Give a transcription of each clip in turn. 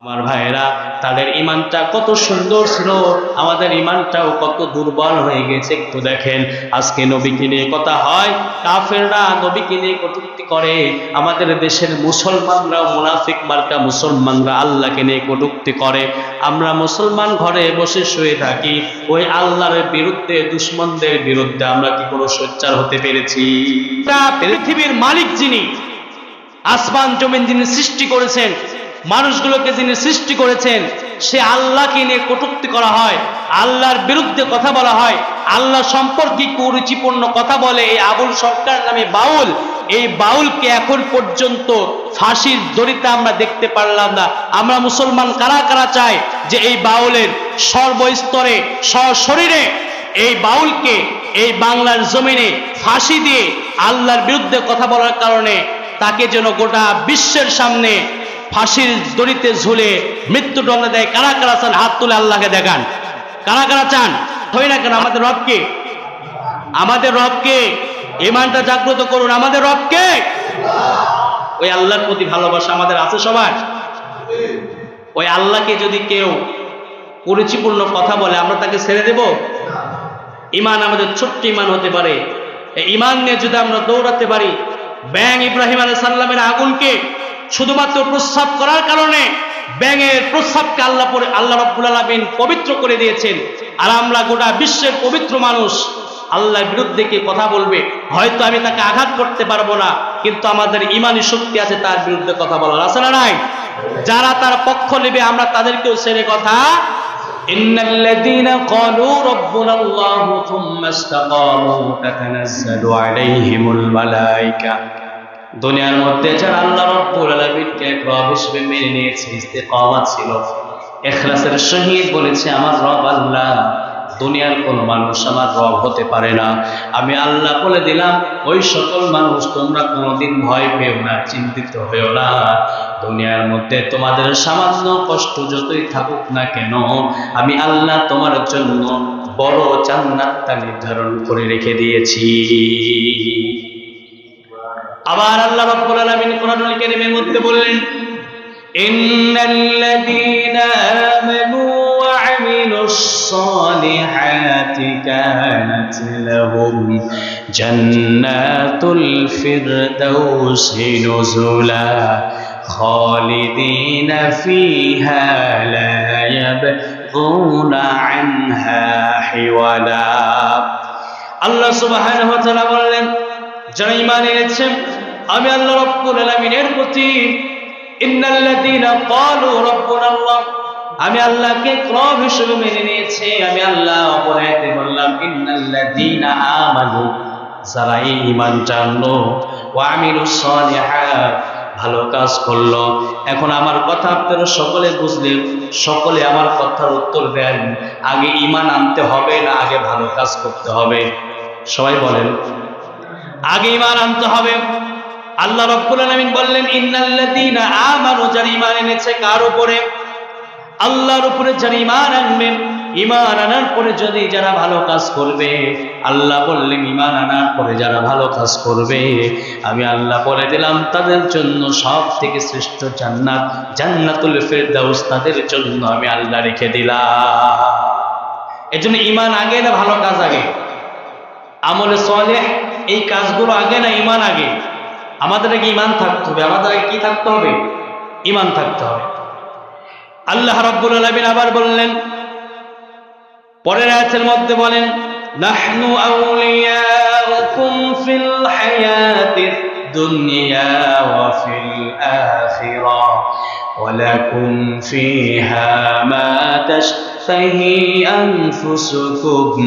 আমার ভাইরা, তাদের ঈমানটা কত সুন্দর ছিল, আমাদের ঈমানটাও কত দুর্বল হয়ে গেছে। একটু দেখেন, আজকে নবীকে নিয়ে কথা হয়, কাফেররা নবীকে নিয়ে কটূক্তি করে, আমাদের দেশের মুসলমানরাও মুনাফিক মার্কা মুসলমানরা আল্লাহকে নিয়ে কটূক্তি করে। আমরা মুসলমান ঘরে বসে শুয়ে থাকি, ওই আল্লাহর বিরুদ্ধে, দুশমনদের বিরুদ্ধে আমরা কি কোনো সোচ্চার হতে পেরেছি? পৃথিবীর মালিক যিনি, আসমান জমিন যিনি সৃষ্টি করেছেন, মানুষগুলোকে যিনি সৃষ্টি করেছেন, সে আল্লাহকে নিয়ে কটূক্তি করা হয়, আল্লাহর বিরুদ্ধে কথা বলা হয়, আল্লাহ সম্পর্কে কুরুচিপূর্ণ কথা বলে এই আবুল সরকার নামে বাউল। এই বাউলকে এখন পর্যন্ত ফাঁসির দড়িতে আমরা দেখতে পারলাম না। আমরা মুসলমান কারা কারা চাই যে এই বাউলের সর্বস্তরে সশরীরে এই বাউলকে এই বাংলার জমিনে ফাঁসি দিয়ে আল্লাহর বিরুদ্ধে কথা বলার কারণে তাকে যেন গোটা বিশ্বের সামনে ফাঁসির দড়িতে ঝুলে মৃত্যুদণ্ড দেয়? কারা কারা চান? হাত তুলে আল্লাহকে দেখান। কারা কারা চান? হয় না কেন? আমাদের রবকে, আমাদের রবকে, ঈমানটা জাগ্রত করুন। আমাদের রবকে, ওই আল্লাহর প্রতি ভালোবাসা আমাদের আছে সবার। ওই আল্লাহকে যদি কেউ কুরুচিপূর্ণ কথা বলে, আমরা তাকে ছেড়ে দেব? ঈমান আমাদের ছোট্ট ঈমান হতে পারে, এই ঈমান নিয়ে যদি আমরা দৌড়াতে পারি, ব্যাঙ ইব্রাহিম আলাইহিস সালামের আগুনকে শুধুমাত্র প্রস্রাব করার কারণে ব্যাঙের প্রস্রাবকে আল্লাহ রাব্বুল আলামিন পবিত্র করে দিয়েছেন। আর আমরা গোটা বিশ্বের পবিত্র মানুষ আল্লাহর বিরুদ্ধে কে কথা বলবে, হয়তো আমি তাকে আঘাত করতে পারবো না, কিন্তু আমাদের ঈমানি শক্তি আছে তার বিরুদ্ধে কথা বলার, আছে না নাই? যারা তার পক্ষ নেবে আমরা তাদেরকেও ছেড়ে কথা। ইন্নাল্লাযীনা ক্বালু রাব্বুনাল্লাহু থুম্মা ইসতাকামু তাতানাজ্জালু আলাইহিমুল মালায়েকা, দুনিয়ার মধ্যে যারা আল্লাহ রাব্বুল আলামিনকে এক রব হিসেবে মেনে নিয়েছে, ইস্তেকামাত ছিল, ইখলাসের সহিত বলেছে আমার রব আল্লাহ, দুনিয়ার কোন মানুষ আমার রব হতে পারে না, আমি আল্লাহ বলে দিলাম, ওই সকল মানুষ তোমরা কোনোদিন ভয় পেও না, চিন্তিত হয়েও না। দুনিয়ার মধ্যে তোমাদের সামান্য কষ্ট যতই থাকুক না কেন, আমি আল্লাহ তোমার জন্য বড় জান্নাতটা নির্ধারণ করে রেখে দিয়েছি। আবার আল্লাহ রাব্বুল আলামিন কোরআনুল কারীমের মধ্যে বললেন, ইন্নাল্লাযীনা আমানু ওয়া আমিলুস সালিহাতি কানাত লাহুম জান্নাতুল ফিরদাউসি নুজুলা খালিদিনা ফিহা লা ইয়াবগুনা আনহা হিওয়ালা। আল্লাহ সুবহানাহু ওয়া তাআলা বললেন, যারা ঈমান এনেছে আমি আল্লাহ রাব্বুল আলামিনের প্রতি, ইন্নাল্লাযীনা ক্বালু রাব্বুনাল্লাহ, আমি আল্লাহকে রব হিসেবে মেনে নিয়েছে, আমি আল্লাহ অপরাধে বললাম ইন্নাল্লাযীনা আমানু, যারা ঈমানটা আনলো, ওয়া আমিলুস সালিহাত, ভালো কাজ করলো। এখন আমার কথা আপনারা সকলে বুঝলেন, সকলে আমার কথার উত্তর দেন, আগে ঈমান আনতে হবে না আগে ভালো কাজ করতে হবে? সবাই বলেন, আগে ঈমান আনতে হবে। আল্লাহ রাব্বুল আলামিন বললেন ইন্নাল্লাযীনা আমানু, যারা ঈমান এনেছে কার উপরে? আল্লাহর উপরে যারা ঈমান আনবে, ঈমান আনার পরে যদি যারা ভালো কাজ করবে, আল্লাহ বললেন ঈমান আনার পরে যারা ভালো কাজ করবে, আমি আল্লাহ বলে দিলাম তাদের জন্য সব থেকে শ্রেষ্ঠ জান্নাত, জান্নাতুল ফিরদাউস তাদের জন্য আমি আল্লাহ রেখে দিলাম। এজন্য ঈমান আগে না ভালো কাজ আগে? আমলে সালেহ এই কাজগুলো আগে না ঈমান আগে? আমাদের আগে ঈমান থাকতে হবে। আমাদের আগে কি থাকতে হবে? ঈমান থাকতে হবে। আল্লাহ রাব্বুল আলামিন আবার বললেন, পরের আয়াতের মধ্যে বলেন, নাহনু আউলিয়াউকুম ফিল হায়াতিদ দুনিয়া ওয়া ফিল আখিরাহ ওয়া লাকুম ফিহা মা তাশতাহি আনফুসুকুম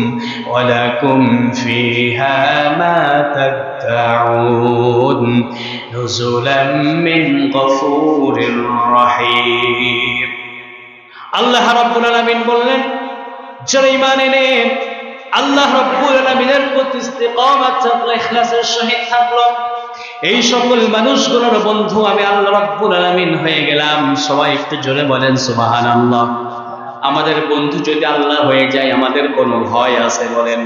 ওয়া লাকুম ফিহা মা তাদউন নুজুলাম মিন গফুরির রহিম। আল্লাহ রাব্বুল আলামিন বললেন, যারা ঈমান এনে আল্লাহ রাব্বুল আলামিনের প্রতি ইস্তিকামাত থাকলো, ইখলাসের সহিত থাকলো, এই সকল মানুষগুলোর বন্ধু আমি আল্লাহ রাব্বুল আলামিন হয়ে গেলাম। সবাই একটু জোরে বলেন সুবহানাল্লাহ। আমাদের বন্ধু যদি আল্লাহ হয়ে যায় আমাদের কোনো ভয় আছে? বলেন।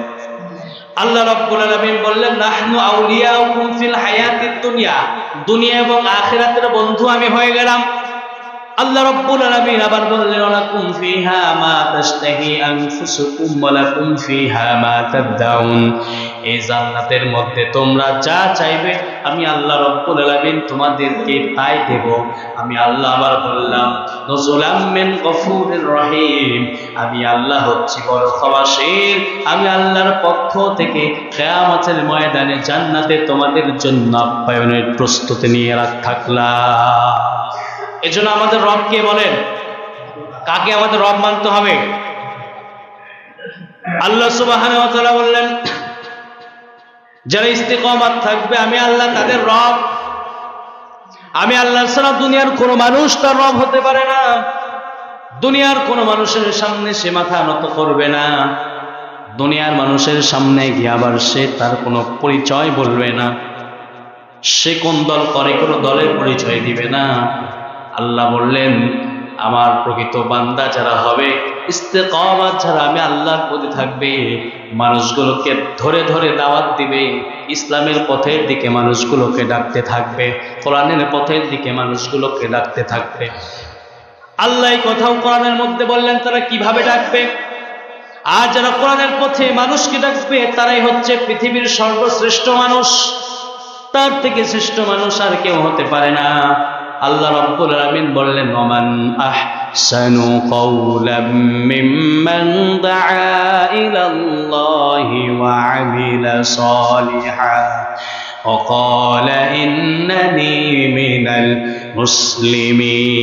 আল্লাহ রাব্বুল আলামিন বললেন, নাহনু আউলিয়াউকুম ফিল হায়াতিদ দুনিয়া, দুনিয়া এবং আখিরাতের বন্ধু আমি হয়ে গেলাম। আল্লাহ রাব্বুল আলামিন আবার বললেন ওয়ালাকুম ফিহা মা তাশতাহি আনফুসুকুম ওয়ালাকুম ফিহা মা তাদউন। এই জান্নাতের মধ্যে তোমরা যা চাইবে আমি আল্লাহ রাব্বুল আলামিন তোমাদেরকে তাই দেব। আমি আল্লাহ আবার বললাম নুজুলাম মিন গফুরির রহিম, আমি আল্লাহ হচ্ছি বড় ক্ষমাশীল। আমি আল্লাহর পক্ষ থেকে কিয়ামতের ময়দানে জান্নাতে তোমাদের জন্য আপ্যায়নের প্রস্তুতি নিয়ে থাকলাম। এজন্য আমাদের রবকে বলেন, কাকে আমাদের রব মানতে হবে? আল্লাহ সুবহানাহু ওয়া তাআলা বললেন যারা ইস্তিকামাত থাকবে আমি আল্লাহ তাদের রব। আমি আল্লাহ ছাড়া দুনিয়ার কোনো মানুষ তার রব হতে পারে না। দুনিয়ার কোনো মানুষের সামনে সে মাথা নত করবে না। দুনিয়ার মানুষের সামনে গিয়ে আবার সে তার কোনো পরিচয় বলবে না। সে কোন দল করে কোনো দলের পরিচয় দিবে না। আল্লাহ বললেন আমার প্রকৃত বান্দা যারা হবে, ইস্তেকামাত যারা আমি আল্লাহর প্রতি থাকবে, মানুষগুলোকে ধরে ধরে দাওয়াত দিবে, ইসলামের পথের দিকে মানুষগুলোকে ডাকতে থাকবে, কোরআনের পথের দিকে মানুষগুলোকে ডাকতে থাকবে। আল্লাহ এই কথাও কোরআনের মধ্যে বললেন তারা কিভাবে ডাকবে। আর যারা কোরআনের পথে মানুষকে ডাকবে তারাই হচ্ছে পৃথিবীর সর্বশ্রেষ্ঠ মানুষ। তার থেকে শ্রেষ্ঠ মানুষ আর কেউ হতে পারে না। আল্লাহ রাব্বুল আলামিন বললেন ওমান আহসানু কাওলাম মিম্মান দাআ ইলাল্লাহি ওয়া আমিলা সালিহান ওয়া ক্বালা ইন্নানী মিনাল মুসলিমিন।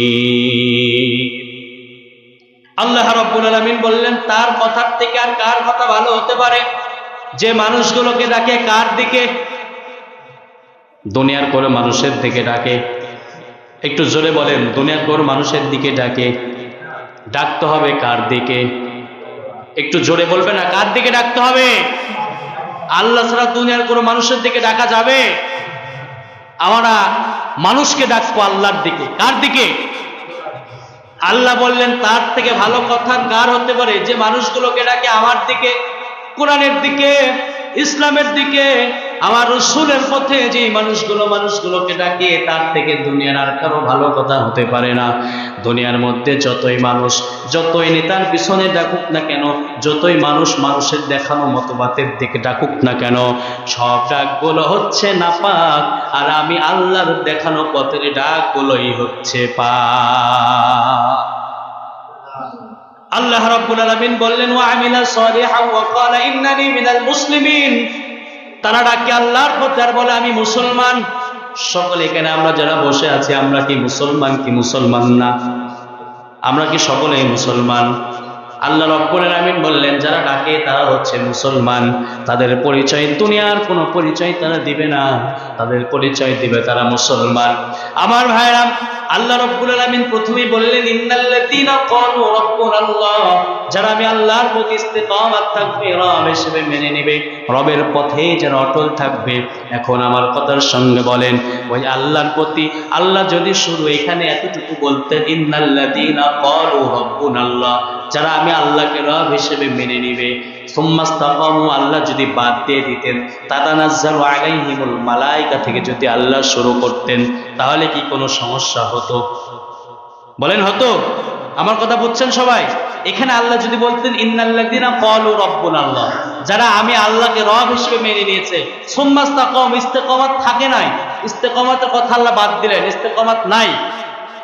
আল্লাহ রাব্বুল আলামিন বললেন তার কথার থেকে আর কার কথা ভালো হতে পারে যে মানুষগুলোকে ডাকে কার দিকে? দুনিয়ার কোন মানুষের দিকে ডাকে? একটু জোরে বলেন, দুনিয়ার কোন মানুষের দিকে ডাকে? ডাকতে হবে কার দিকে? একটু জোরে বলবে না, কার দিকে ডাকতে হবে? আল্লাহ ছাড়া দুনিয়ার কোন মানুষের দিকে ডাকা যাবে? আমরা মানুষকে ডাকবো আল্লাহর দিকে। কার দিকে? আল্লাহ বললেন তার থেকে ভালো কথা কার হতে পারে যে মানুষগুলোকে ডাকে আমার দিকে, কোরআনের দিকে, ইসলামের দিকে, আমার রাসূলের পথে। যে মানুষগুলোকে ডাকে তার থেকে দুনিয়ার আর কারো ভালো কথা হতে পারে না। দুনিয়ার মধ্যে যতই মানুষ, যতই নেতার পিছনে ডাকুক না কেন, যতই মানুষের দেখানো মতবাদের দিকে ডাকুক না কেন, সব ডাকগুলো হচ্ছে নাপাক। আর আমি আল্লাহর দেখানো পথের ডাকগুলোই হচ্ছে পাক। আল্লাহ রাব্বুল আলামিন বললেন ওয়া আমিলা সালিহান ওয়া ক্বালা ইন্নানী মিনাল মুসলিমিন। তারা ডাকে আল্লাহর পথে আর বলে আমি মুসলমান। সকলে এখানে আমরা যারা বসে আছি আমরা কি মুসলমান কি মুসলমান না? আমরা কি সকলেই মুসলমান? আল্লাহ রাব্বুল আলামিন বললেন যারা ডাকে তারা হচ্ছে মুসলমান। তাদের পরিচয় দুনিয়ার কোনো পরিচয় তারা দিবে না, তাদের পরিচয় দিবে তারা মুসলমান। আমার ভাইরা, আল্লাহ রাব্বুল আলামিন প্রথমেই বললেন ইন্নাল্লাযীনা ক্বালু রাব্বুনাল্লাহ, যারা আমি আল্লাহর প্রতি ইস্তিকামাত থাকবে, রব হিসেবে মেনে নেবে, রবের পথে যারা অটল থাকবে। এখন আমার কথার সঙ্গে বলেন ওই আল্লাহর প্রতি, আল্লাহ যদি শুরু এখানে এতটুকু বলতেন ইন্নাল্লাযীনা ক্বালু রাব্বুনাল্লাহ, যারা আমি আল্লাহকে রব হিসেবে মেনে নিবে, সুম্মাস্তাকামু, আল্লাহ যদি বাদ দিয়ে দিতেন, তাতানাজ্জালু আলাইহিমুল মালায়েকা থেকে যদি আল্লাহ শুরু করতেন, তাহলে কি কোনো সমস্যা হতো? বলেন হতো? আমার কথা বুঝছেন সবাই? এখানে আল্লাহ যদি বলতেন ইন্নাল্লাযীনা ক্বালু রাব্বুনাল্লাহ, যারা আমি আল্লাহকে রব হিসেবে মেনে নিয়েছে, সুম্মাস্তাকামু, ইস্তেকামাত থাকে নাই, ইস্তেকামাতের কথা আল্লাহ বাদ দিলেন, ইস্তেকামাত নাই।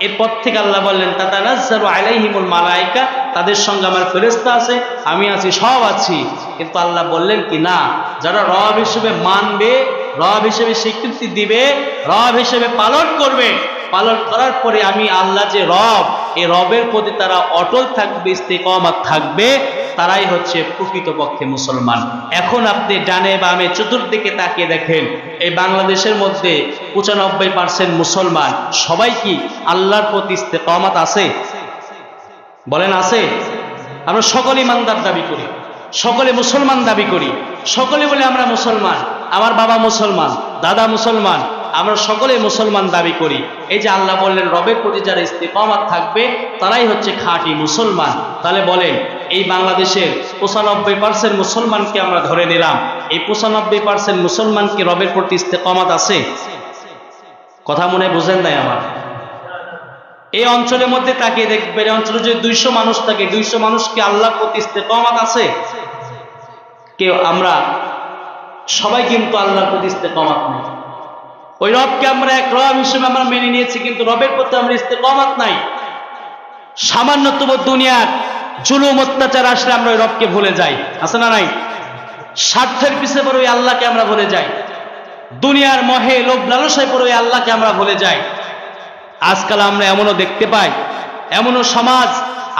এরপর থেকে আল্লাহ বললেন তাতানাজ্জালু আলাইহিমুল মালায়েকা, তাদের সঙ্গে আমার ফেরেশতা আছে, আমি আছি, সব আছি। কিন্তু আল্লাহ বললেন কি না, যারা রব হিসেবে মানবে, রব হিসেবে স্বীকৃতি দিবে, রব হিসেবে পালন করবে, পালন করার পরে আমি আল্লাহ যে রব, এই রবের প্রতি তারা অটল থাকবে, ইস্তিকামাত থাকবে, তারাই হচ্ছে প্রকৃতপক্ষে মুসলমান। এখন আপনি ডানে বামে চতুর্দিকে তাকিয়ে দেখেন, এই বাংলাদেশের মধ্যে 95% মুসলমান। সবাই কি আল্লাহর প্রতি ইস্তিকামাত আছে? বলেন আছে? আমরা সকলে ইমানদার দাবি করি, সকলে মুসলমান দাবি করি, সকলে বলে আমরা মুসলমান, আমার বাবা মুসলমান, দাদা মুসলমান, আমরা সকলে মুসলমান দাবি করি। এই যে আল্লাহ বললেন রবের প্রতি যারা ইস্তিকামাত থাকবে তারাই হচ্ছে খাঁটি মুসলমান। তাহলে বলেন এই বাংলাদেশের 95% মুসলমানকে আমরা ধরে নিলাম, এই 95% মুসলমান কি রবের প্রতি ইস্তিকামাত আছে? কথা মনে বুঝেন নাই আমার? এই অঞ্চলের মধ্যে তাকিয়ে দেখবেন, এই অঞ্চলে যদি 200 মানুষ থাকে, 200 মানুষ কি আল্লাহর প্রতি ইস্তেকামত আছে? কেউ আমরা সবাই কিন্তু আল্লাহর প্রতি ইস্তেকামত নেই। ওই রবকে আমরা এক রব হিসেবে আমরা মেনে নিয়েছি, কিন্তু রবের প্রতি আমরা ইস্তেকামত নাই। সামান্যতম দুনিয়ার জুলুম অত্যাচার আসলে আমরা ওই রবকে ভুলে যাই, আছে না নাই? স্বার্থের পিছে পড়ে ওই আল্লাহকে আমরা ভুলে যাই, দুনিয়ার মহে লোভ লালসায় পড়ে ওই আল্লাহকে আমরা ভুলে যাই। আজকাল আমরা এমনও দেখতে পাই, এমনও সমাজ,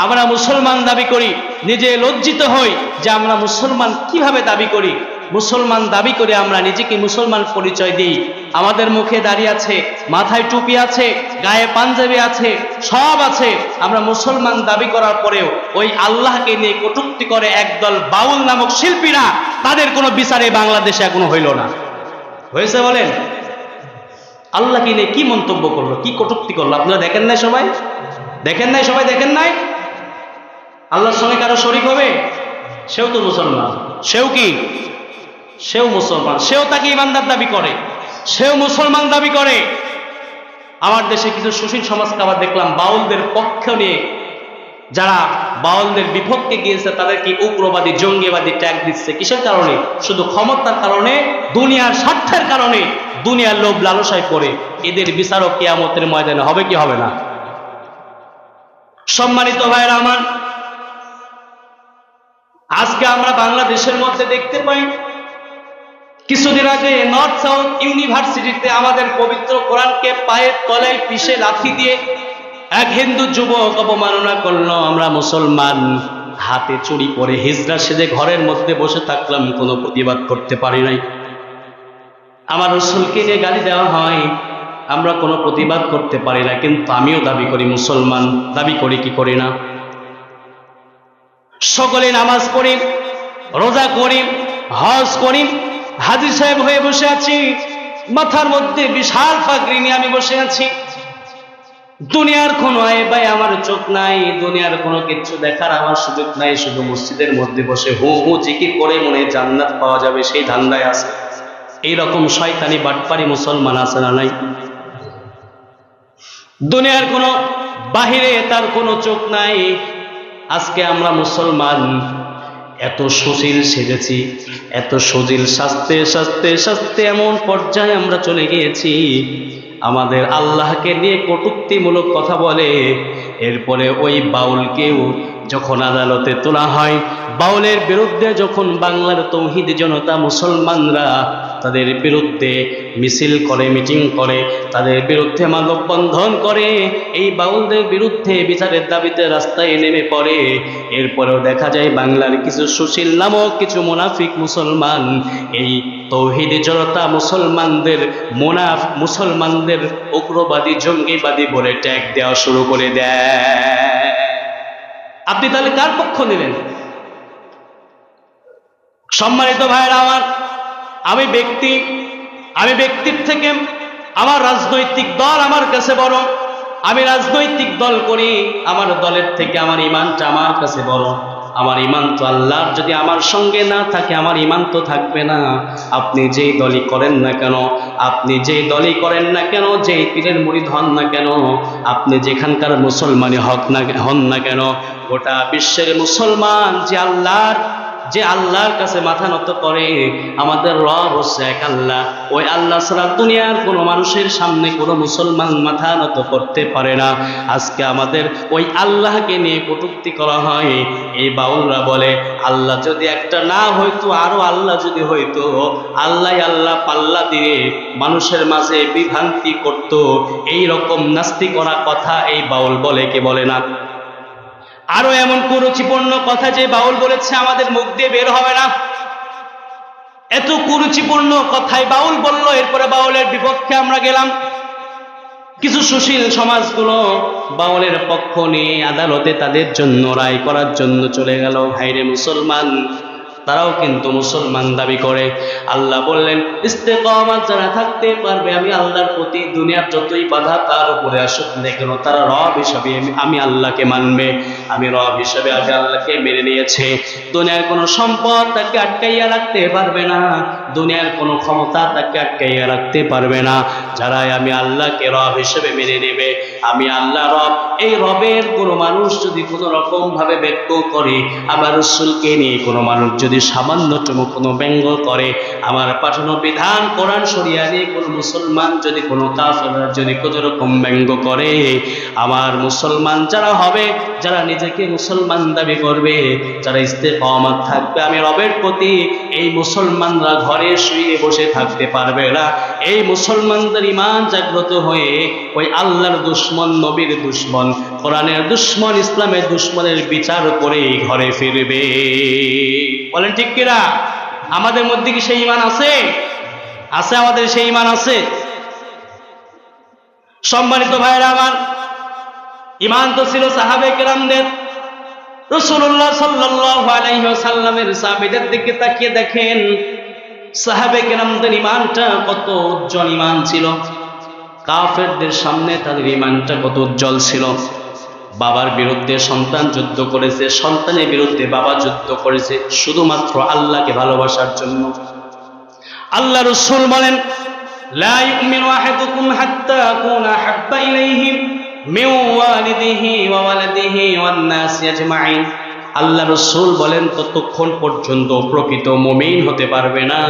আমরা মুসলমান দাবি করি, নিজে লজ্জিত হই যে আমরা মুসলমান কিভাবে দাবি করি। মুসলমান দাবি করে আমরা নিজেকে মুসলমান পরিচয় দিই, আমাদের মুখে দাড়ি আছে, মাথায় টুপি আছে, গায়ে পাঞ্জাবি আছে, সব আছে। আমরা মুসলমান দাবি করার পরেও ওই আল্লাহকে নিয়ে কটূক্তি করে একদল বাউল নামক শিল্পীরা, তাদের কোনো বিচারে বাংলাদেশে এখনো হইল না। হয়েছে বলেন? আল্লাহকে নিয়ে কি মন্তব্য করলো, কি কটূক্তি করলো? আপনারা দেখেন নাই? সবাই দেখেন নাই? সবাই দেখেন নাই? আল্লাহর সঙ্গে কারো শরীক হবে? সেও তো মুসলমান। সেও কি? সেও মুসলমান, সেও তাকে ইমানদার দাবি করে, সেও মুসলমান দাবি করে। আমার দেশে কিছু সুশীল সমাজকে আবার দেখলাম বাউলদের পক্ষ নিয়ে, যারা বাউলদের বিপক্ষে গিয়েছে তাদেরকে উগ্রবাদী, জঙ্গিবাদী ট্যাগ দিচ্ছে। কিসের কারণে? শুধু ক্ষমতার কারণে, দুনিয়ার স্বার্থের কারণে, দুনিয়ার লোভ লালসায় পড়ে। এদের বিচারক কিয়ামতের ময়দানে হবে কি হবে না? সম্মানিত ভাইরা আমার, আজকে আমরা বাংলাদেশের মধ্যে দেখতে পাই, কিছুদিন আগে নর্থ সাউথ ইউনিভার্সিটিতে আমাদের পবিত্র কোরআনকে পায়ের তলায় পিষে লাথি দিয়ে এক হিন্দু যুবক অবমাননা করলো। আমরা মুসলমান হাতে চুরি পরে হিজড়া সেজে ঘরের মধ্যে বসে থাকলাম, কোনো প্রতিবাদ করতে পারি নাই। আমার রাসূলকে নিয়ে গালি দেওয়া হয়, আমরা কোনো প্রতিবাদ করতে পারি না, কিন্তু আমিও দাবি করি মুসলমান। দাবি করি কি করি না? সকলে নামাজ পড়ি, রোজা করি, হজ করি, হাজী সাহেব হয়ে বসে আছি, মাথার মধ্যে বিশাল পাগড়ি নিয়ে আমি বসে আছি। দুনিয়ার কোনো আয় আমার চোখ নাই, দুনিয়ার কোনো কিছু দেখার আমার সুযোগ নাই, শুধু মসজিদের মধ্যে বসে হু হু জিকির করে মনে জান্নাত পাওয়া যাবে সেই ধান্দায় আছে। এইরকম শয়তানি বাটপারি মুসলমান আছে না নাই? দুনিয়ার কোনো বাহিরে তার কোনো চোখ নাই। আজকে আমরা মুসলমান এত সুশীল সেজেছি, এত সজিল সাজতে সাজতে সাজতে এমন পর্যায়ে আমরা চলে গিয়েছি, আমাদের আল্লাহকে নিয়ে কটূক্তিমূলক কথা বলে। এরপরে ওই বাউলকেও যখন আদালতে তোলা হয়, বাউলের বিরুদ্ধে যখন বাংলার তৌহিদ জনতা মুসলমানরা তাদের বিরুদ্ধে মিছিল করে, মিটিং করে, তাদের বিরুদ্ধে মানববন্ধন করে, এই বাউলদের বিরুদ্ধে বিচারের দাবিতে রাস্তায় নেমে পড়ে। এরপরেও দেখা যায় বাংলার কিছু সুশীল নামক কিছু মুনাফিক মুসলমান এই তৌহিদ জনতা মুসলমানদের উগ্রবাদী, জঙ্গিবাদী বলে ট্যাগ দেওয়া শুরু করে দেয়। আপনি তাহলে কার পক্ষ নেবেন? সম্মানিত ভাইরা আমার, আমি ব্যক্তির থেকে আমার রাজনৈতিক দল আমার কাছে বড়। আমি রাজনৈতিক দল করি, আমার দলের থেকে আমার ইমানটা আমার কাছে বড়। আমার ইমান তো আল্লাহর যদি আমার সঙ্গে না থাকে, আমার ইমান তো থাকবে না। আপনি যেই দলই করেন না কেন, যেই পীরের মুরিদ হন না কেন, আপনি যেখানকার মুসলমানই হন না কেন, গোটা বিশ্বের মুসলমান যে আল্লাহর কাছে মাথা নত করে, আমাদের রব হচ্ছে এক আল্লাহ। ওই আল্লাহ ছাড়া দুনিয়ার কোনো মানুষের সামনে কোনো মুসলমান মাথা নত করতে পারে না। আজকে আমাদের ওই আল্লাহকে নিয়ে কটূক্তি করা হয়। এই বাউলরা বলে আল্লাহ যদি একটা না হইতো, আরো আল্লাহ যদি হইতো, আল্লাহ পাল্লা দিয়ে মানুষের মাঝে বিভ্রান্তি করত। এই রকম নাস্তি করা কথা এই বাউল বলে, কে বলে না? আরো এমন কুরুচিপূর্ণ কথা যে বাউল বলেছে আমাদের মুখ দিয়ে বের হবে না। এত কুরুচিপূর্ণ কথাই বাউল বলল। এরপরে বাউলের বিপক্ষে আমরা গেলাম। কিছু সুশীল সমাজগুলো বাউলের পক্ষ নিয়ে আদালতে তাদের জন্য রায় করার জন্য চলে গেল। হায়রে মুসলমান, তারাও কিন্তু মুসলমান দাবি করে। আল্লাহ বললেন ইস্তেকামাত যারা থাকতে পারবে, আমি আল্লাহর প্রতি দুনিয়ার যতই বাধা তার উপরে আসুক না কেন, তারা রব হিসাবে আমি আল্লাহকে মানবে। আমি রব হিসাবে আগে আল্লাহকে মেনে নিয়েছে। দুনিয়ার কোনো সম্পদ তাকে আটকাইয়া রাখতে পারবে না। দুনিয়ার কোনো ক্ষমতা তাকে আটকাইয়া রাখতে পারবে না। যারাই আমি আল্লাহকে রব হিসেবে মেনে নেবে, আমি আল্লাহ রব, এই রবের কোনো মানুষ যদি কোনো রকম ভাবে ব্যঙ্গ করে, আমার রাসূলকে নিয়ে কোনো মানুষ যদি সামান্যতম কোনো ব্যঙ্গ করে, আমার পাঠানো বিধান কোরআন শরিয়া নিয়ে কোনো মুসলমান যদি কোনো কাফের যদি কোনো রকম ব্যঙ্গ করে, আমার মুসলমান যারা হবে, যারা নিজেকে মুসলমান দাবি করবে, যারা ইস্তেকামত থাকবে আমি রবের প্রতি, এই মুসলমানরা ঘরে শুয়ে বসে থাকতে পারবে না। এই মুসলমানদের ঈমান জাগ্রত হয়ে ওই আল্লাহর দুশমন, নবীর দুশমন, কোরআনের দুশমন, ইসলামের দুশমনের বিচার করে ঘরে ফিরবে। বলেন ঠিক কিনা? আমাদের মধ্যে কি সেই ঈমান আছে? আছে, আমাদের সেই ঈমান আছে। সম্মানিত ভাইরা আমার, ঈমান তো ছিল সাহাবে কেরামদের। রাসূলুল্লাহ সাল্লাল্লাহু আলাইহি ওয়াসাল্লামের সাহাবীদের দিকে তাকিয়ে দেখেন, সাহাবে কেরামদের ঈমানটা কত উজ্জ্বল ঈমান ছিল। কাফেরদের সামনে তাদের ঈমানটা কত উজ্জ্বল ছিল। বাবার বিরুদ্ধে সন্তান যুদ্ধ করেছে, সন্তানের বিরুদ্ধে বাবা যুদ্ধ করেছে, শুধুমাত্র আল্লাহকে ভালোবাসার জন্য। আল্লাহ রাসূল বলেন, লা ইউমিনু আহাদুকুম হাত্তা আকুনা হাব্বা ইলাইহি মিন ওয়ালিদিহি ওয়া ওয়ালাদিহি ওয়ান নাসি আজমাইন। আল্লাহ রাসূল বলেন, ততক্ষণ পর্যন্ত প্রকৃত মুমিন হতে পারবে না,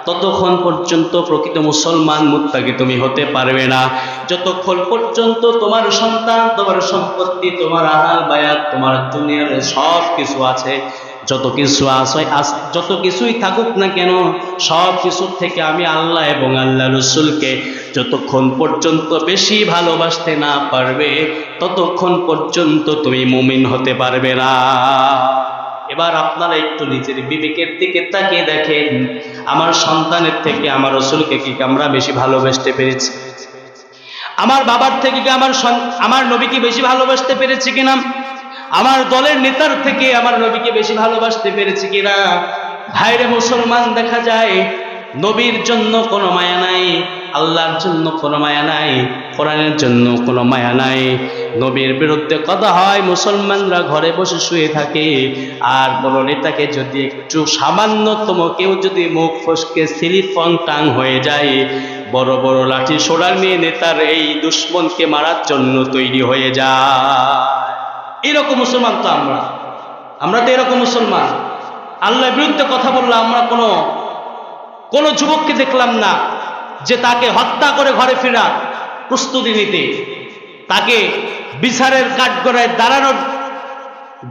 ততক্ষণ পর্যন্ত প্রকৃত মুসলমান মুত্তাকি তুমি হতে পারবে না, যতক্ষণ পর্যন্ত তোমার সন্তান, তোমার সম্পত্তি, তোমার আহাল বায়াত, তোমার দুনিয়ার সব কিছু আছে, যত কিছু আছে, যত কিছুই থাকুক না কেন, সব কিছুর থেকে আমি আল্লাহ এবং আল্লাহ রাসূলকে যতক্ষণ পর্যন্ত বেশি ভালোবাসতে না পারবে, ততক্ষণ পর্যন্ত তুমি মুমিন হতে পারবে না। এবার আপনারা একটু নিজের বিবেকের দিকে তাকিয়ে দেখেন, আমার সন্তানের থেকে আমার রাসূলকে কি আমরা বেশি ভালোবাসতে পেরেছি? আমার বাবার থেকে কি আমার নবীকে বেশি ভালোবাসতে পেরেছি কিনা? আমার দলের নেতার থেকে আমার নবীকে বেশি ভালোবাসতে পেরেছি কিনা? ভাইরে মুসলমান, দেখা যায় নবীর জন্য কোনো মায়া নাই, আল্লাহর জন্য কোনো মায়া নাই, কোরআনের জন্য কোনো মায়া নাই। নবীর বিরুদ্ধে কথা হয়, মুসলমানরা ঘরে বসে শুয়ে থাকে, আর কোনো নেতাকে যদি একটু সামান্যতম কেউ যদি মুখ ফসকে স্লিপ অন টাং হয়ে যায়, বড় বড় লাঠি সোড়া নিয়ে নেতার এই দুশমনকে মারার জন্য তৈরি হয়ে যায়। এরকম মুসলমান তো আমরা তো এরকম মুসলমান। আল্লাহর বিরুদ্ধে কথা বললে আমরা কোনো যুবককে দেখলাম না যে তাকে হত্যা করে ঘরে ফেরার প্রস্তুতি নিতে, তাকে বিচারের কাঠগড়ায় দাঁড়ানোর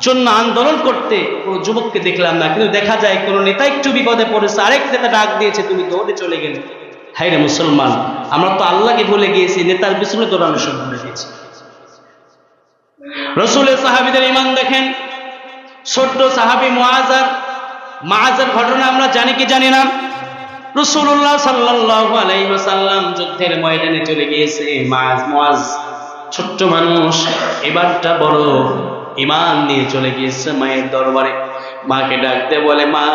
জন্য আন্দোলন করতে কোনো যুবককে দেখলাম না। কিন্তু দেখা যায় কোনো নেতা একটু বিপদে পড়েছে, আরেক নেতা ডাক দিয়েছে, তুমি দৌড়ে চলে গেলে। হায় রে মুসলমান, আমরা তো আল্লাহকে ভুলে গিয়েছি, নেতার পিছনে দৌড়ানো শুরু করে দিয়েছি। রাসূলের সাহাবীদের ঈমান দেখেন। ছোট্ট সাহাবী মুআযের ঘটনা আমরা জানি কি জানি না? রাসূলুল্লাহ সাল্লাল্লাহু আলাইহি ওয়াসাল্লাম যুদ্ধের ময়দানে চলে গিয়েছে। মুআয ছোট্ট মানুষ, এবারটা বড় ঈমান নিয়ে চলে গিয়েছে মায়ের দরবারে। মাকে ডাকতে বলে, মা,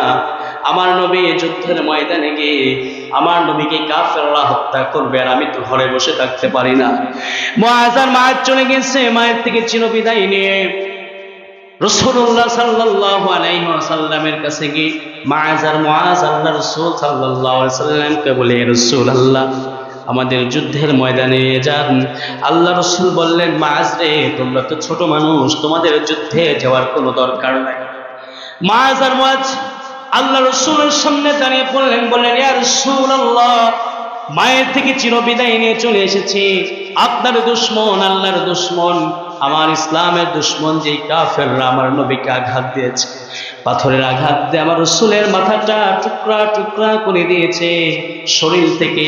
আমার নবী যুদ্ধের ময়দানে গিয়ে আমার নবীকে কাফেররা হত্যা করবে, আর আমি তো ঘরে বসে থাকতে পারি না। মুআয চলে গেছে, মায়ের থেকে চিরবিদায় নিয়ে রাসূলুল্লাহ সাল্লাল্লাহু আলাইহি ওয়াসাল্লামের কাছে গিয়ে মুআয আল্লাহ রাসূল সাল্লাল্লাহু আলাইহি ওয়াসাল্লামকে বলে, রাসূলুল্লাহ, আমাদের যুদ্ধের ময়দানে নিয়ে যান। আল্লাহ রাসূল বললেন, মুআয রে, তোমরা তো ছোট মানুষ, তোমাদের যুদ্ধে যাওয়ার কোনো দরকার নাই। মুআয আল্লাহ রাসূলের সামনে দাঁড়িয়ে বললেন, ইয়া রাসূলুল্লাহ, মায়ের থেকে চিরবিদায় নিয়ে চলে এসেছি। আপনার দুশমন, আল্লাহর দুশমন, আমার ইসলামের দুশমন যে কাফেররা আমার নবীকে আঘাত দিয়েছে, পাথরের আঘাত দিয়ে আমার রাসূলের মাথাটা টুকরা টুকরা করে দিয়েছে। শরীর থেকে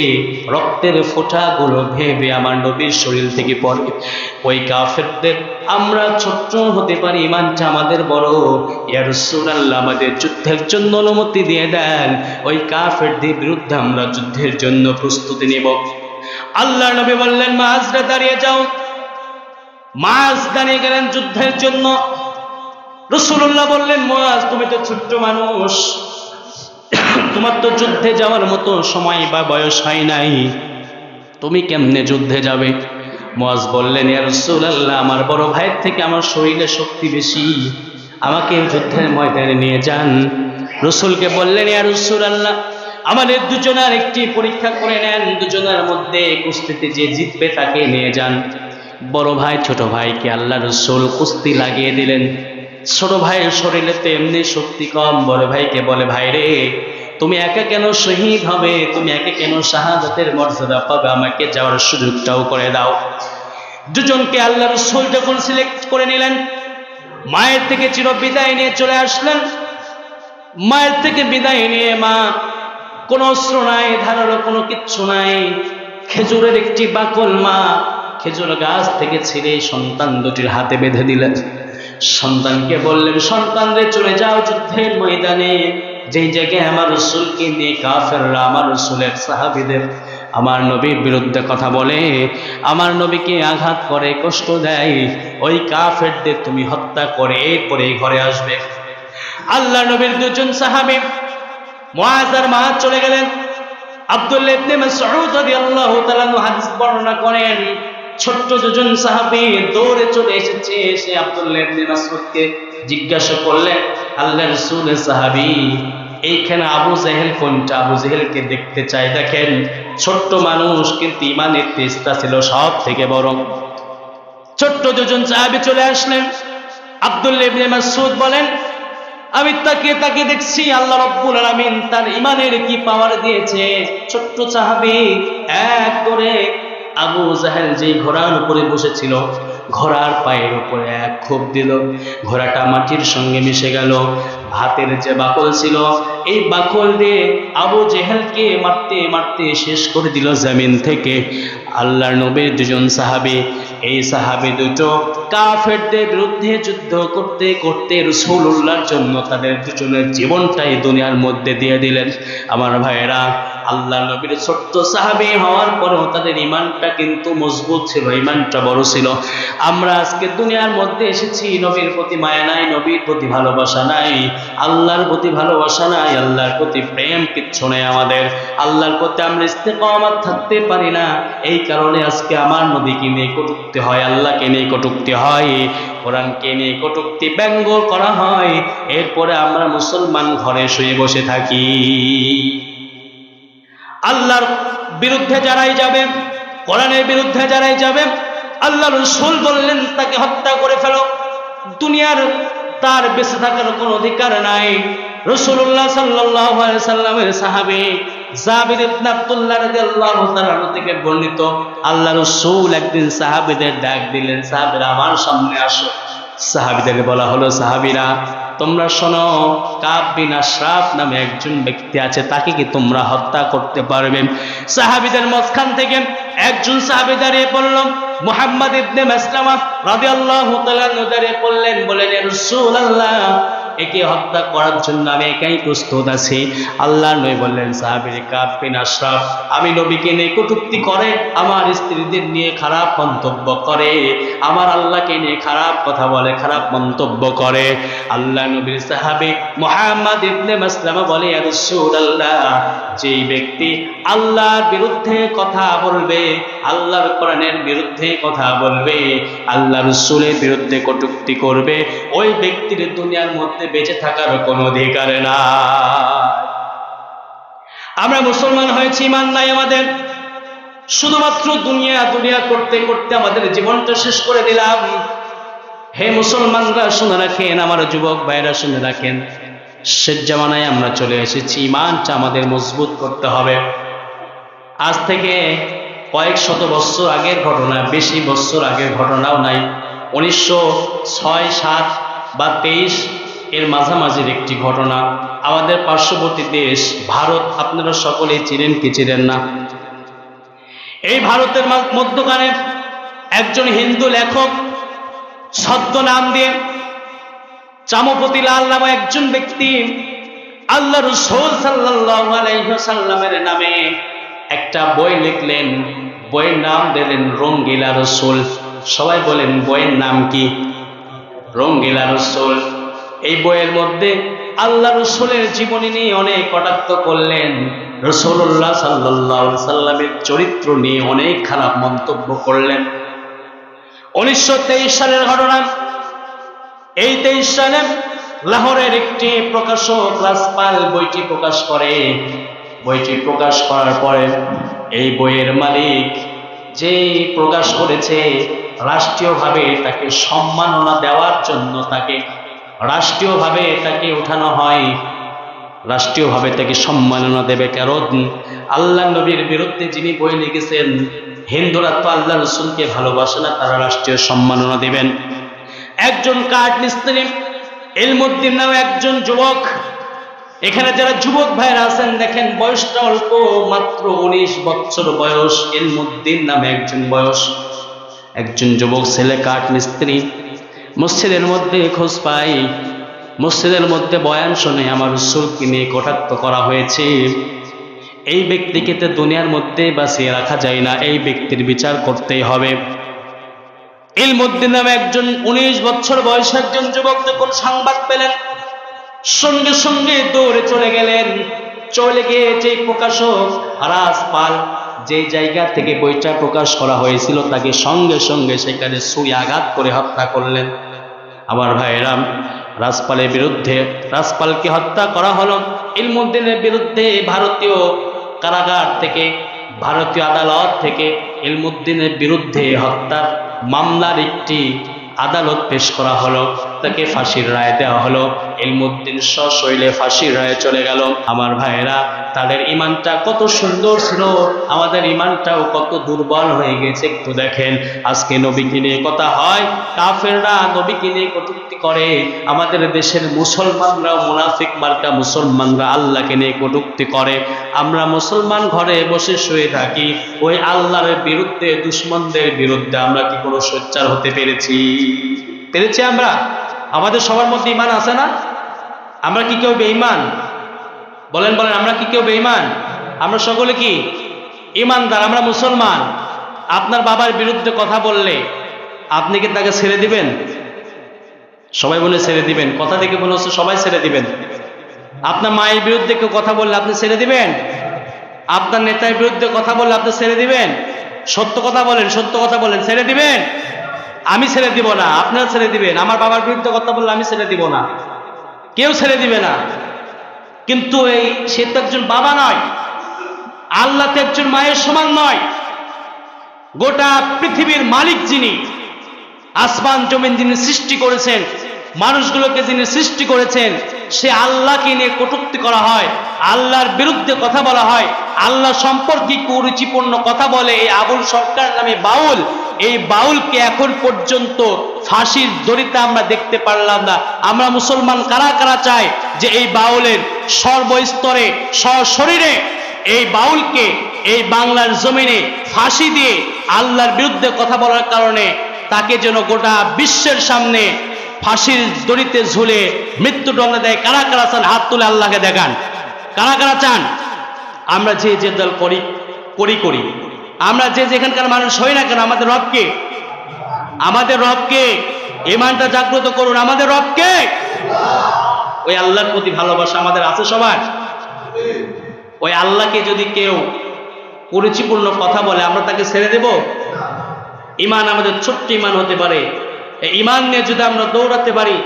রক্তের ফোঁটাগুলো ভেবে আমার নবীর শরীর থেকে পড়ে। ওই কাফেরদের আমরা ছোট্ট হতে পারি, ঈমানটা আমাদের বড়। ইয়া রাসূলুল্লাহ, আমাদের যুদ্ধের জন্য অনুমতি দিয়ে দেন, ওই কাফেরদের বিরুদ্ধে আমরা যুদ্ধের জন্য প্রস্তুতি নেব। আল্লাহর নবী বললেন, মুআয রে, দাঁড়িয়ে যাও। মুআয দাঁড়িয়ে গেলেন যুদ্ধের জন্য। রাসূলুল্লাহ বললেন, মুআয, তুমি তো ছোট্ট মানুষ, তোমার তো যুদ্ধে যাওয়ার মতো সময় বা বয়স হয় নাই, তুমি কেমনে যুদ্ধে যাবে? মুআয বললেন, ইয়া রাসূলুল্লাহ, আমার বড় ভাইয়ের থেকে আমার শরীরে শক্তি বেশি, আমাকে যুদ্ধের ময়দানে নিয়ে যান। রাসূলকে বললেন, ইয়া রাসূলুল্লাহ, আমাদের দুজনের একটি পরীক্ষা করে নেন, দুজনের মধ্যে কুস্তিতে যে জিতবে তাকে নিয়ে যান। বড় ভাই ছোট ভাইকে আল্লাহ রাসূল কুস্তি লাগিয়ে দিলেন। ছোট ভাইয়ের শরীরে তো এমনি শক্তি কম, বড় ভাইকে বলে, ভাই রে তুমি একা কেন শহীদ হবে, তুমি একা কেন শাহাদাতের মর্যাদা পাবে, আমাকে যাওয়ার সুযোগটাও করে দাও। দুজনকে আল্লাহ রাসূল যখন সিলেক্ট করে নিলেন, মায়ের থেকে চির বিদায় নিয়ে চলে আসলেন। মায়ের থেকে বিদায় নিয়ে মা কোনো অস্ত্র নাই, ধারালো কোনো কিচ্ছু নাই, খেজুরের একটি বাকল মা খেজুর গাছ থেকে ছিঁড়ে সন্তান দুটির হাতে বেঁধে দিলেন। সন্তানকে বললেন, সন্তান রে চলে যাও যুদ্ধের ময়দানে, যেই জায়গায় আমার রাসূলকে নিয়ে কাফেররা আমার রাসূলের সাহাবীদের আমার নবীর বিরুদ্ধে কথা বলে, আমার নবীকে আঘাত করে, কষ্ট দেয়, ওই কাফেরদের তুমি হত্যা করে এরপরে ঘরে আসবে। আল্লাহ নবীর দুজন সাহাবী মুআজ আর মাআজ চলে গেলেন। আব্দুল্লাহ ইবনে মাসউদ রাদিয়াল্লাহু তাআলা হাদিস বর্ণনা করেন, ছোট্ট দুজন সাহাবী দৌড়ে চলে এসেছে, এসে আব্দুল্লাহ ইবনে মাসউদকে জিজ্ঞাসা করলেন, আল্লাহর রাসূলের সাহাবী এইখানে আবু জেহেল কোনটা? আবু জেহেলকে দেখতে চাই। দেখেন ছোট্ট মানুষ কিন্তু ঈমানের তেজটা ছিল সব থেকে বড়। ছোট্ট দুজন সাহাবী চলে আসলেন। আব্দুল্লাহ ইবনে মাসউদ বলেন, আমি তাকে দেখছি আল্লাহ রাব্বুল আলামিন তার ঈমানের কি পাওয়ার দিয়েছে। ছোট্ট সাহাবী এক করে আবু জাহেল যে ঘোড়ার উপরে বসেছিল, ঘোড়ার পায়ের উপরে এক খোপ দিল, ঘোড়াটা মাটির সঙ্গে মিশে গেল। হাতের যে বাকল ছিল, এই বাকল দিয়ে আবু জেহেলকে মারতে মারতে শেষ করে দিল জমিন থেকে। আল্লাহর নবীর দুজন সাহাবী, এই সাহাবী দুটো কাফেরদের বিরুদ্ধে যুদ্ধ করতে করতে রাসূলুল্লাহর জন্য তাদের দুজনের জীবনটাই দুনিয়ার মধ্যে দিয়ে দিলেন। আমার ভাইয়েরা, আল্লাহর নবীর ছোট্ট সাহাবী হওয়ার পরেও তাদের ঈমানটা কিন্তু মজবুত ছিল, ঈমানটা বড় ছিল। আমরা আজকে দুনিয়ার মধ্যে এসেছি, নবীর প্রতি মায়া নাই, নবীর প্রতি ভালোবাসা নাই, আল্লাহর প্রতি ভালোবাসা নাই, আল্লাহর প্রতি প্রেম কিচ্ছু নেই আমাদের। আল্লাহর প্রতি আমরা ইস্তেকামাত থাকতে পারি না। এই কারণে আজকে আমার নবীকে নিয়ে কটূক্তি হয়, আল্লাহকে নিয়ে কটূক্তি হয়, কোরআনকে নিয়ে কটূক্তি ব্যঙ্গ করা হয়। এরপরে আমরা মুসলমান ঘরে শুয়ে বসে থাকি। আল্লাহর বিরুদ্ধে যারাই যাবে, কোরআনের বিরুদ্ধে যারাই যাবে, আল্লাহর রাসূল বললেন তাকে হত্যা করে ফেলো। দুনিয়ার তার বেঁচে থাকার কোনো অধিকার নাই। রাসূলুল্লাহ সাল্লাল্লাহু আলাইহি সাল্লামের সাহাবী জাবির ইবনে আব্দুল্লাহ রাদিয়াল্লাহু তাআলা থেকে বর্ণিত, আল্লাহর রাসূল একদিন সাহাবীদের ডাক দিলেন, সাহাবীরা আমার সামনে আসো। সাহাবীদের বলা হলো, সাহাবীরা তোমরা শোনো, কাব বিন আশরাফ নামে একজন ব্যক্তি আছে, তাকে কি তোমরা হত্যা করতে পারবে? সাহাবীদের মাঝখান থেকে একজন সাহাবী দাঁড়িয়ে পড়ল, মুহাম্মদ ইবনে মাসলামা রাদিয়াল্লাহু তাআলা দাঁড়িয়ে পড়লেন, বলেন, ইয়া রাসূলুল্লাহ একে হত্যা করার জন্য আমি একাই প্রস্তুত আছি। আল্লাহর নবী বললেন, সাহাবীর কাব বিন আশরাফ আমি নবীকে নিয়ে কটূক্তি করে, আমার স্ত্রীদের নিয়ে খারাপ মন্তব্য করে, আমার আল্লাহকে নিয়ে খারাপ কথা বলে, খারাপ মন্তব্য করে। আল্লাহ নবীর সাহাবী মুহাম্মদ ইবনে মাসলামা বলে, ইয়া রাসূলুল্লাহ যেই ব্যক্তি আল্লাহর বিরুদ্ধে কথা বলবে, আল্লাহর কোরআনের বিরুদ্ধে কথা বলবে, আল্লাহর রাসূলের বিরুদ্ধে কটূক্তি করবে, ওই ব্যক্তির দুনিয়ার মধ্যে বেঁচে থাকার কোনো অধিকার নাই। আমরা মুসলমান হয়েছি, ঈমান নাই আমাদের, শুধুমাত্র দুনিয়া দুনিয়া করতে করতে আমাদের জীবনটা শেষ করে দিলাম। হে মুসলমানরা শুনে রাখেন, আমার যুবক ভাইরা শুনে রাখেন, শেষ জামানায় আমরা চলে এসেছি, ঈমানটা আমাদের মজবুত করতে হবে। আজ থেকে কয়েক শত বছর আগের ঘটনা, বেশি বছর আগের ঘটনাও নাই, 1906, 1907 বা 1923 এর মাঝামাঝির একটি ঘটনা। আমাদের পার্শ্ববর্তী দেশ ভারত, আপনারা সকলেই চিনেন কি চিনেন না? এই ভারতের মধ্যখানে একজন হিন্দু লেখক ছদ্ম নাম দিয়ে চামপতি লাল নামে একজন ব্যক্তি আল্লাহ রাসূল সাল্লাল্লাহু আলাইহি ওয়াসাল্লামের নামে একটা বই লিখলেন। বইয়ের নাম দিলেন রঙ্গিলা রাসূল। সবাই বলেন বইয়ের নাম কি? রঙ্গিলা রাসূল। এই বইয়ের মধ্যে আল্লাহ রাসূলের জীবনী নিয়ে অনেক কটাক্ষ করলেন, রাসূলুল্লাহ সাল্লাল্লাহু আলাইহি সাল্লামের চরিত্র নিয়ে অনেক খারাপ মন্তব্য করলেন। 1923 সালের ঘটনা। এই 23 সালে লাহোরের একটি প্রকাশক রাজপাল বইটি প্রকাশ করে। বইটি প্রকাশ করার পরে এই বইয়ের মালিক যে প্রকাশ করেছে, রাষ্ট্রীয়ভাবে তাকে সম্মাননা দেওয়ার জন্য তাকে রাষ্ট্রীয়ভাবে তাকে উঠানো হয়। রাষ্ট্রীয়ভাবে তাকে সম্মাননা দেবে, কারণ আল্লাহ নবীর বিরুদ্ধে যিনি বই লিখেছেন, হিন্দুরা তো আল্লাহ রসুলকে ভালোবাসে না, তারা রাষ্ট্রীয় সম্মাননা দেবেন। একজন কাঠ মিস্ত্রি ইলমুদ্দিন নামে একজন যুবক, এখানে যারা যুবক ভাইরা আছেন দেখেন বয়সটা অল্প, মাত্র 19 বছর বয়স। ইলমুদ্দিন নামে একজন যুবক ছেলে কাঠ মিস্ত্রি মসজিদের মধ্যে খোঁজ পাই, মসজিদের মধ্যে বয়ান শুনে আমার রাসূলকে নিয়ে কটাক্ষ করা হয়েছে। এই ব্যক্তিকে তো দুনিয়ার মধ্যে বাঁচিয়ে রাখা যায় না, এই ব্যক্তির বিচার করতেই হবে। ইলমুদ্দিন নামে একজন 19 বছর বয়সের একজন যুবক যখন সংবাদ পেলেন, সঙ্গে সঙ্গে দৌড়ে চলে গেলেন। চলে গিয়ে যে প্রকাশক রাজপাল, যে জায়গা থেকে বইটা প্রকাশ করা হয়েছিল, তাকে সঙ্গে সঙ্গে সেখানে ছুরি আঘাত করে হত্যা করলেন। আমার ভাইয়েরা, রাজপালকে হত্যা করা হলো। ইলমুদ্দিনের বিরুদ্ধে ভারতীয় কারাগার থেকে, ভারতীয় আদালত থেকে ইলমুদ্দিনের বিরুদ্ধে হত্যার মামলার একটি আদালত পেশ করা হলো, তাকে ফাঁসির রায় দেওয়া হলো। ইলমুদ্দিন সশৈলে ফাঁসির রায়ে চলে গেল। আমার ভাইয়েরা, তাদের ইমানটা কত সুন্দর ছিল, আমাদের ইমানটাও কত দুর্বল হয়ে গেছে একটু দেখেন। আজকে নবীকে নিয়ে কথা হয়, কাফেররা নবীকে নিয়ে কটূক্তি করে, আমাদের দেশের মুসলমানরা, মুনাফিক মার্কা মুসলমানরা আল্লাহকে নিয়ে কটূক্তি করে। আমরা মুসলমান ঘরে বসে শুয়ে থাকি, ওই আল্লাহর বিরুদ্ধে, দুশমনদের বিরুদ্ধে আমরা কি কোনো সোচ্চার হতে পেরেছি? আমরা? আমাদের সবার মধ্যে ঈমান আছে না? আমরা কি কেউ বেঈমান? বলেন আমরা কি কেউ বেঈমান? আমরা সকলে কি ঈমানদার? আমরা মুসলমান। আপনার বাবার বিরুদ্ধে কথা বললে আপনি কি তাকে ছেড়ে দিবেন? সবাই বলে ছেড়ে দিবেন। কথা থেকে মনে হচ্ছে সবাই ছেড়ে দিবেন। আপনার মায়ের বিরুদ্ধে কেউ কথা বললে আপনি ছেড়ে দিবেন? আপনার নেতার বিরুদ্ধে কথা বললে আপনি ছেড়ে দিবেন? সত্য কথা বলেন, ছেড়ে দিবেন? আমি ছেড়ে দিব না, আপনারা ছেড়ে দিবেন। আমার বাবার বিরুদ্ধে কথা বললে আমি ছেড়ে দিব না, কেউ ছেড়ে দিবে না। কিন্তু সে তো একজন বাবা নয়, আল্লাহ তো একজন মায়ের সমান নয়। গোটা পৃথিবীর মালিক যিনি, আসমান জমিন যিনি সৃষ্টি করেছেন, মানুষগুলোকে যিনি সৃষ্টি করেছেন, সে আল্লাহকে নিয়ে কটূক্তি করা হয়, আল্লাহর বিরুদ্ধে কথা বলা হয়, আল্লাহ সম্পর্কে কুরুচিপূর্ণ কথা বলে এই আবুল সরকার নামে বাউল। এই বাউলকে এখন পর্যন্ত ফাঁসির দড়িতে আমরা দেখতে পারলাম না। আমরা মুসলমান কারা কারা চাই যে এই বাউলের সর্বস্তরে, সশরীরে এই বাউলকে এই বাংলার জমিনে ফাঁসি দিয়ে আল্লাহর বিরুদ্ধে কথা বলার কারণে তাকে যেন গোটা বিশ্বের সামনে ফাঁসির দড়িতে ঝুলে মৃত্যুদণ্ড দেয়? কারা কারা চান? হাত তুলে আল্লাহকে দেখান। কারা কারা চান? আমরা যে দল করি, আমরা যেখানকার মানুষ হই না কেন, আমাদের রবকে ঈমানটা জাগ্রত করুন। আমাদের রবকে, ওই আল্লাহর প্রতি ভালোবাসা আমাদের আছে সবার। ওই আল্লাহকে যদি কেউ কুরুচিপূর্ণ কথা বলে আমরা তাকে ছেড়ে দেব? ঈমান আমাদের ছোট্ট ঈমান হতে পারে, এই ঈমান নিয়ে যদি আমরা দৌড়াতে পারি,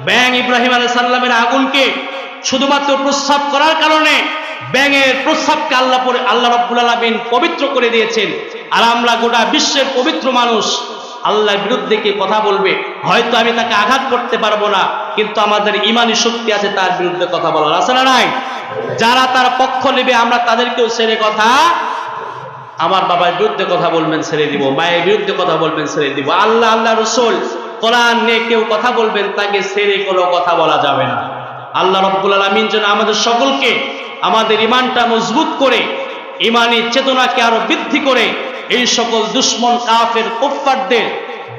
ব্যাঙ ইব্রাহিম আলাইহিস সালামের আগুনকে শুধুমাত্র প্রস্রাব করার কারণে ব্যাঙের প্রস্রাবকে আল্লাহ রাব্বুল আলামিন পবিত্র করে দিয়েছেন। আর আমরা গোটা বিশ্বের পবিত্র মানুষ আল্লাহর বিরুদ্ধে কে কথা বলবে, হয়তো আমি তাকে আঘাত করতে পারবো না, কিন্তু আমাদের ঈমানি শক্তি আছে তার বিরুদ্ধে কথা বলার, আছে না নাই? যারা তার পক্ষ নেবে আমরা তাদেরকেও ছেড়ে কথা, আমার বাবার বিরুদ্ধে কথা বলবেন ছেড়ে দিব, মায়ের বিরুদ্ধে কথা বলবেন ছেড়ে দিব। আল্লাহ রাসূল কোরআন নিয়ে কেউ কথা বলবেন, তাকে ছেড়ে কোনো কথা বলা যাবে না। আল্লাহ রাব্বুল আলামিন যেন আমাদের সকলকে আমাদের ঈমানটা মজবুত করে, ঈমানি চেতনাকে আরো বৃদ্ধি করে এই সকল দুশমন কাফের কুফফারদের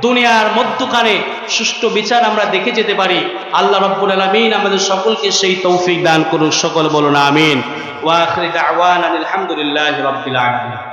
দুনিয়ার মধ্যখানে সুষ্ঠু বিচার আমরা দেখে যেতে পারি। আল্লাহ রাব্বুল আলামিন আমাদের সকলকে সেই তৌফিক দান করুন। সকল বলুন আমিন। ওয়া আখিরু দাওয়ানা আলহামদুলিল্লাহি রাব্বিল আলামিন।